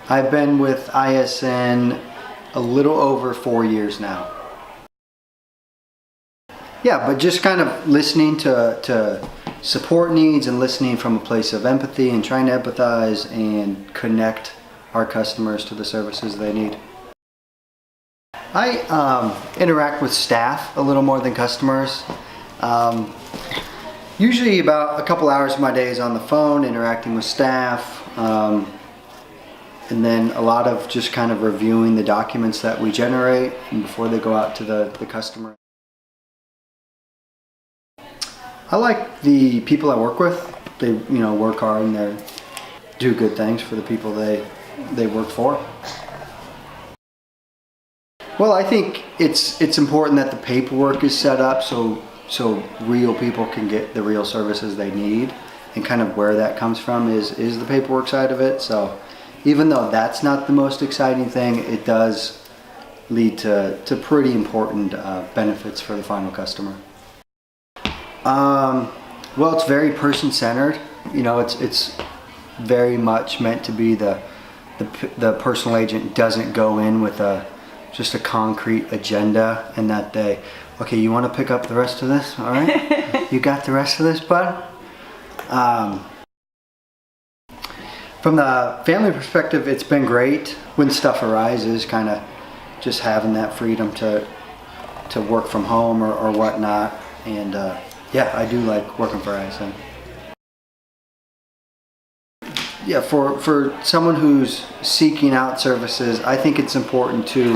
I've been with ISN a little over 4 years now. Yeah, but just kind of listening to support needs and listening from a place of empathy and trying to empathize and connect our customers to the services they need. I interact with staff a little more than customers. Usually about a couple hours of my day is on the phone interacting with staff, and then a lot of just kind of reviewing the documents that we generate before they go out to the customer. I like the people I work with. They, work hard and they do good things for the people they work for. Well, I think it's important that the paperwork is set up so real people can get the real services they need, and kind of where that comes from is the paperwork side of it. So even though that's not the most exciting thing, it does lead to pretty important benefits for the final customer. Well, it's very person-centered. It's very much meant to be the personal agent doesn't go in with just a concrete agenda and that day, okay, you want to pick up the rest of this? All right, you got the rest of this, bud? From the family perspective, it's been great when stuff arises, kind of just having that freedom to work from home or whatnot. And yeah, I do like working for ISN. Yeah, for someone who's seeking out services, I think it's important to,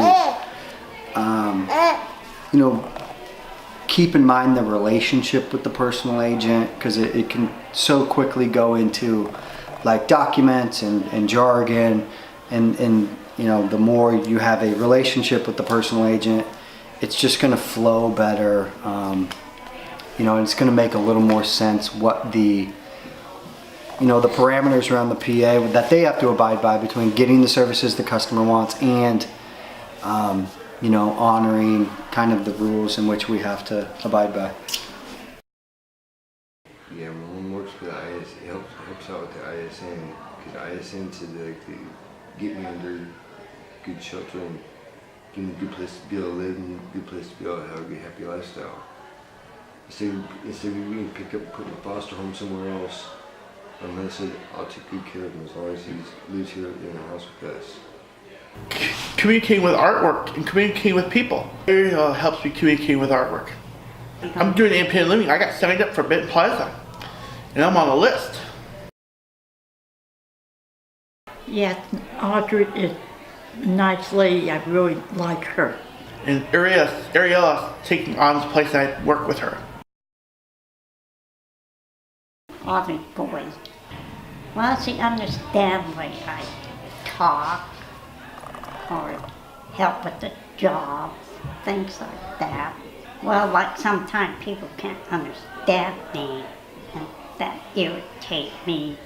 keep in mind the relationship with the personal agent, because it can so quickly go into like documents and jargon, and the more you have a relationship with the personal agent, it's just going to flow better. It's going to make a little more sense what the parameters around the PA that they have to abide by between getting the services the customer wants and, honoring kind of the rules in which we have to abide by. Yeah, when one works with ISN, it helps out with the ISN, because ISN said to get me under good shelter and give me a good place to be able to live and a good place to be able to have a good, happy lifestyle. Instead of being picked up and put in a foster home somewhere else, I said, I'll take good care of him as long as he lives here in the house with us. Communicating with artwork and communicating with people. It helps me communicating with artwork. I'm doing independent living. I got signed up for Benton Plaza, and I'm on the list. Yes, Audrey is a nice lady. I really like her. And Ariela's taking on this place, and I work with her. Audrey boy. Well, she understands the way I talk or help with the job, things like that. Well, like sometimes people can't understand me and that irritates me.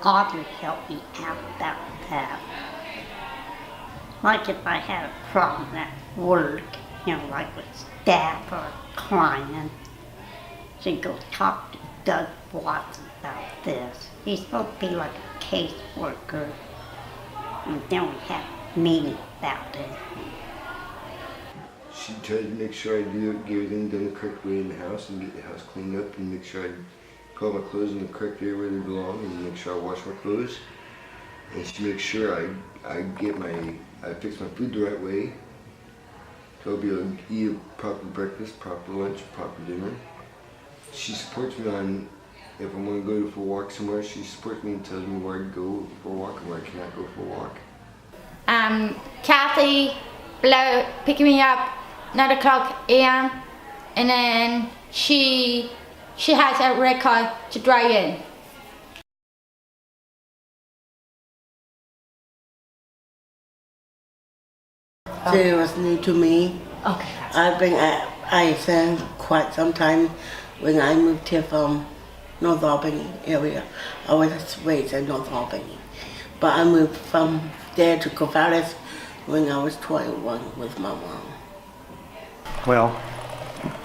Audrey helped me out about that. Like if I had a problem at work, like with staff or a client, she'd go talk to Doug Watson about this. He's supposed to be like a caseworker, and then we had a meeting about it. She tried to make sure I get everything done the correct way in the house and get the house cleaned up and make sure I put all my clothes in the correct area where they belong and make sure I wash my clothes. And she makes sure I fix my food the right way, so I'll be able to eat a proper breakfast, proper lunch, proper dinner. She supports me on if I want to go for a walk somewhere. She supports me and tells me where to go for a walk and where I cannot go for a walk. Kathy picked me up 9 o'clock a.m. and then she has a red car to drive in. She was new to me. Okay. I've been at ISN quite some time. When I moved here from North Albany area, I was raised in North Albany. But I moved from there to Corvallis when I was 21 with my mom. Well,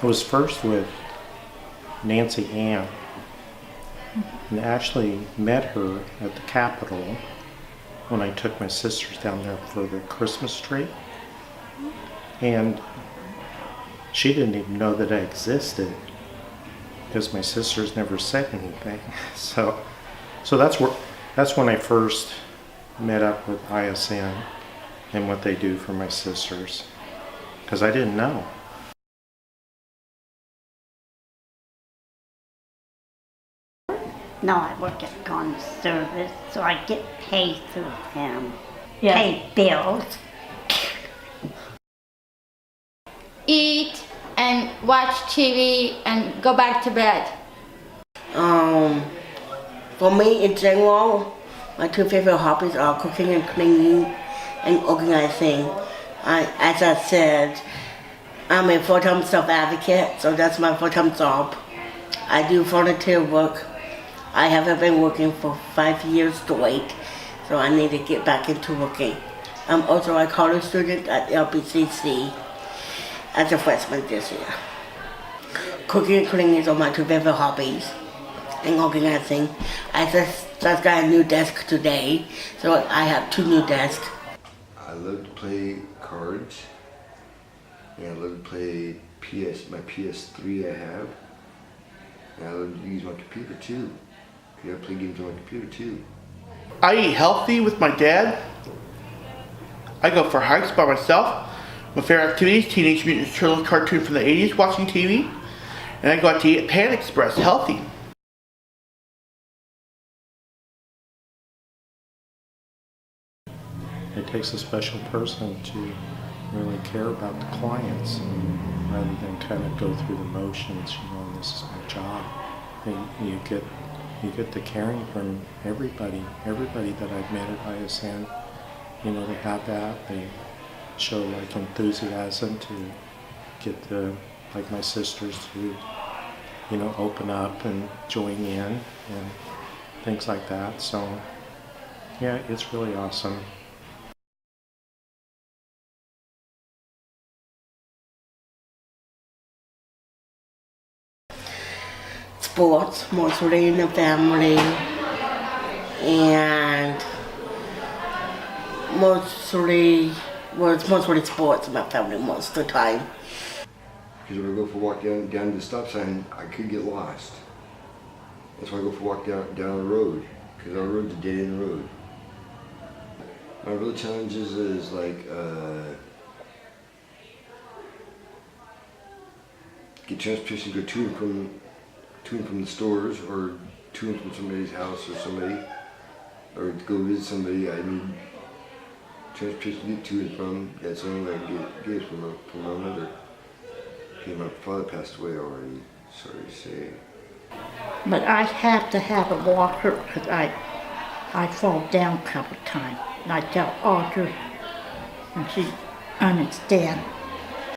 I was first with Nancy Ann and actually met her at the Capitol when I took my sisters down there for the Christmas tree. And she didn't even know that I existed because my sisters never said anything. So that's when I first met up with ISN and what they do for my sisters, because I didn't know. No, I work at Gone Service, so I get paid through them. Yeah. Pay bills. Eat and watch TV and go back to bed. For me, in general, my two favorite hobbies are cooking and cleaning and organizing. As I said, I'm a full-time self-advocate, so that's my full-time job. I do volunteer work. I haven't been working for 5 years straight, so I need to get back into working. I'm also a college student at LBCC as a freshman this year. Cooking and cleaning are my two favorite hobbies, and organizing. I just got a new desk today, so I have 2 new desks. I love to play cards, and I love to play my PS3 I have, and I love to use my computer too. I play games on my computer too. I eat healthy with my dad. I go for hikes by myself. My favorite activities, Teenage Mutant Ninja Turtles cartoon from the 80s, watching TV. And I go out to eat at Pan Express, healthy. It takes a special person to really care about the clients rather than kind of go through the motions, and this is my job. And you get the caring from everybody that I've met at ISN. They have that. They show like enthusiasm to get like my sisters to, open up and join in and things like that. So yeah, it's really awesome. Sports, mostly in the family, and mostly sports in my family most of the time. Because when I go for a walk down the stop sign, I could get lost. That's why I go for a walk down the road, because our road's a dead-end road. My real challenges is like get transportation to go to and from the stores, or to and from somebody's house or to go visit somebody. I need transportation to get to and from. That's the only way I can get it from my mother. Okay, my father passed away already, sorry to say. But I have to have a walker because I fall down a couple times. And I tell Audrey, and she understands.